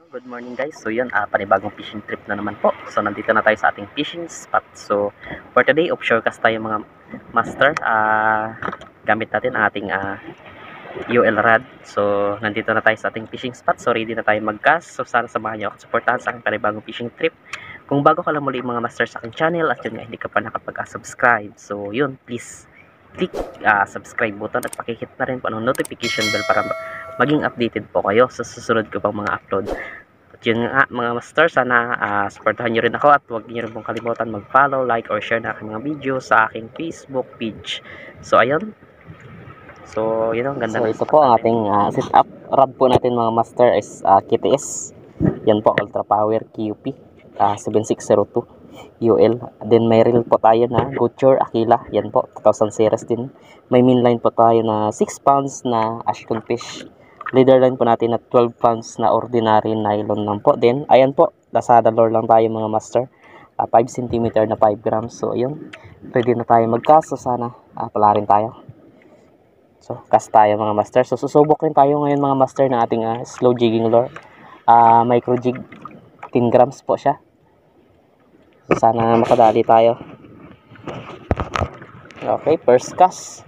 Good morning guys. So yun, panibagong fishing trip na naman po. So nandito na tayo sa ating fishing spot. So for today, offshore cast tayo mga master. Gamit natin ang ating UL rod. So nandito na tayo sa ating fishing spot. So ready na tayo mag-cast. So sana samahan nyo ako at supportahan sa aking panibagong fishing trip. Kung bago ka lang muli mga master sa aking channel at yun nga, hindi ka pa nakapag-subscribe. So yun, please click subscribe button at pakihit na rin po ang notification bell para maging updated po kayo sa susunod ko pang mga upload. At yun nga mga master, sana supportahan nyo rin ako at huwag nyo rin pong kalimutan mag-follow, like, or share na aking mga video sa aking Facebook page. So ayun. So yun ang ganda. So ito po ang ating setup. Rod po natin mga master is KTS. Yan po, Ultra Power QP 7602 UL. Then may reel po tayo na Goodshore Aquila. Yan po, 2000 series din. May mainline po tayo na 6 pounds na Ashton fish. Leader line po natin na 12 pounds na ordinary nylon lang po. Then ayan po, Lazada lure lang tayo mga master. 5 cm na 5 grams. So ayun, ready na tayo mag-cast. So sana pala rin tayo. So cast tayo mga master. So susubok rin tayo ngayon mga master ng ating slow jigging lure. Micro jig, 10 grams po siya. So sana makadali tayo. Okay, first cast.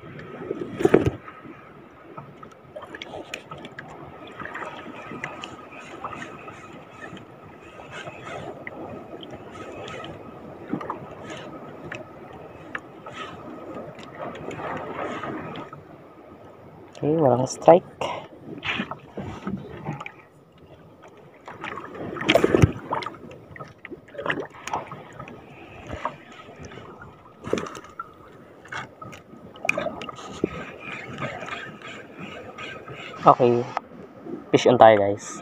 Okay, walang strike. Okay, fish on tayo guys.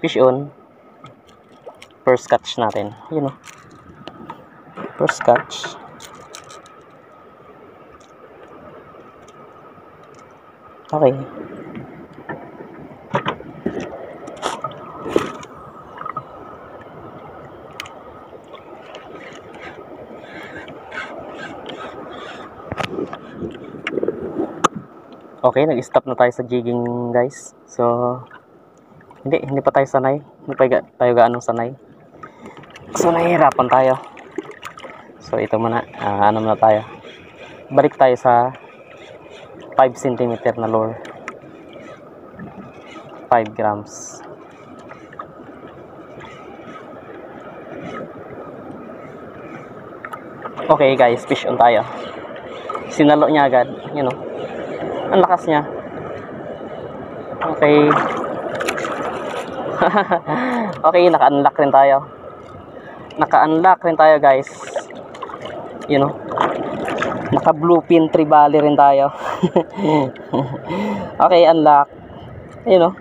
Fish on. First catch natin. You know. First catch. Okay. Okay, nag-stop na tayo sa jigging guys. So hindi pa tayo sanay. Hindi pa tayo gaano sanay. So nahihirapan tayo. So ito muna, ano na tayo. Balik tayo sa 5 cm na lure. 5 grams. Okay guys, fish on tayo. Sinalo niya agad, you know. Ang lakas niya. Okay. Okay, naka-unlock rin tayo. Naka-unlock rin tayo guys. You know. Naka bluefin tribali rin tayo. Okay, unlock. You know.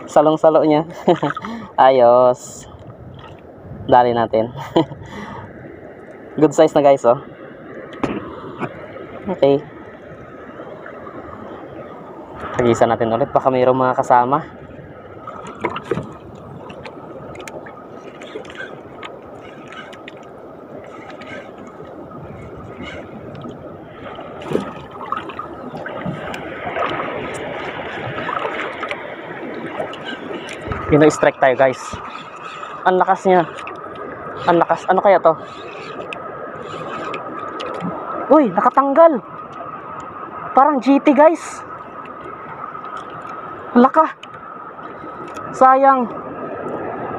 Salong-salo niya. Ayos. Dali natin. Good size na guys, oh. Okay. Pag-isa natin ulit. Baka mayroong mga kasama. Strike tayo guys. Ang lakas niya. Ang lakas. Ano kaya to? Uy, nakatanggal. Parang GT guys. Ang laka. Sayang.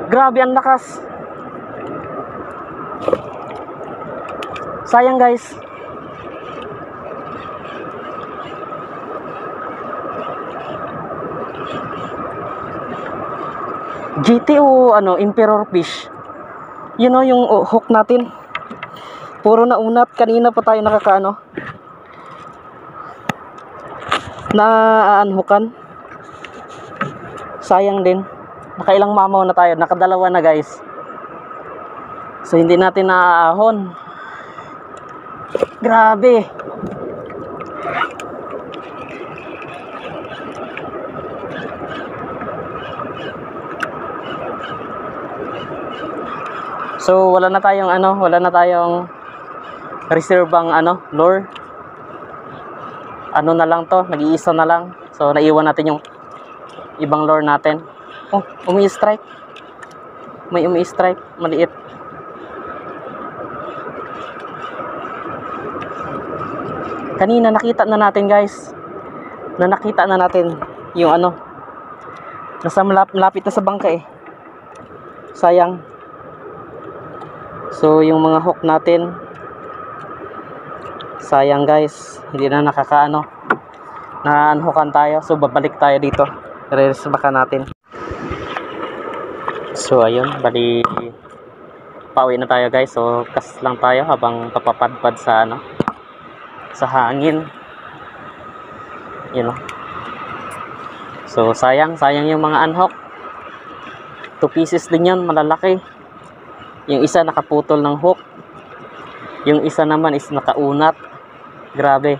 Grabe ang lakas. Sayang guys. GT o ano, Emperor fish. You know yung hook natin. Puro na unat. Kanina pa tayo nakakaano. Na-unhookan. Sayang din. Nakailang mamaw na tayo. Nakadalawa na guys. So hindi natin naaahon. Grabe. So wala na tayong ano, wala na tayong reservang ano, lure. Ano na lang to, nag-iisa na lang. So naiwan natin yung ibang lure natin. Oh, umi-strike. May umi-strike. Maliit. Kanina nakita na natin guys. Nakita na natin yung ano. Nasa malapit na sa bangka eh. Sayang. So yung mga hook natin. Sayang guys. Hindi na nakakaano. Na-unhookan tayo. So babalik tayo dito. Release baka natin. So ayun. Bali pauwi na tayo guys. So cast lang tayo habang papapadpad sa ano. Sa hangin. You know. So sayang yung mga unhook. 2 pieces din yan, malalaki. Yung isa nakaputol ng hook. Yung isa naman is nakaunat. Grabe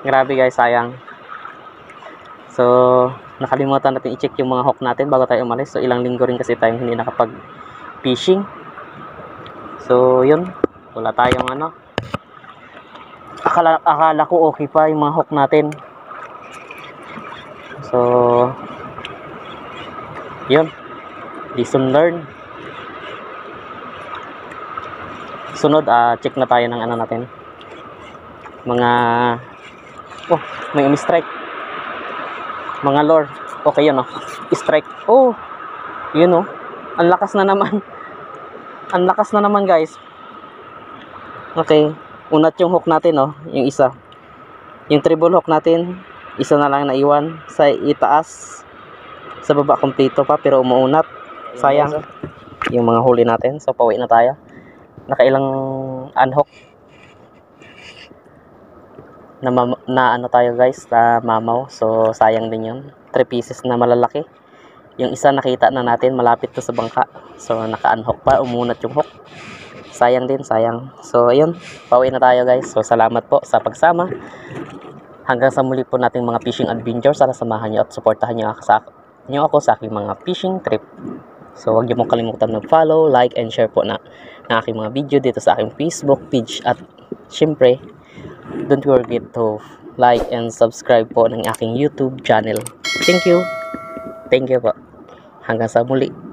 guys, sayang. So nakalimutan natin i-check yung mga hook natin bago tayo umalis. So ilang linggo rin kasi tayong hindi nakapag fishing. So yun, wala tayong ano. Akala ko okay pa yung mga hook natin. So yun, lesson learned. Sunod, check na tayo ng ano natin. Mga oh, may umi-strike. Mga lure. Okay yun, oh. Strike. Oh, yun, oh. Ang lakas na naman. Ang lakas na naman, guys. Okay. Unat yung hook natin, oh. Yung isa. Yung treble hook natin, isa na lang naiwan. Sa itaas. Sa baba, kompleto pa. Pero umuunat. Sayang. Yung mga huli natin. So, pauwi na tayo. Nakailang unhook. Na ano tayo guys, na mamaw. So sayang din yun. 3 pieces na malalaki. Yung isa nakita na natin malapit to sa bangka. So naka-unhook pa, umunat yung hook. Sayang din, sayang. So ayun, pauwi na tayo guys. So salamat po sa pagsama. Hanggang sa muli po nating mga fishing adventure. Sana samahan nyo at supportahan nyo ako sa aking mga fishing trip. So huwag nyo mong kalimutan mag-follow, like, and share po na aking mga video dito sa aking Facebook page. At syempre, don't forget to like and subscribe po ng aking YouTube channel. Thank you. Thank you po. Hanggang sa muli.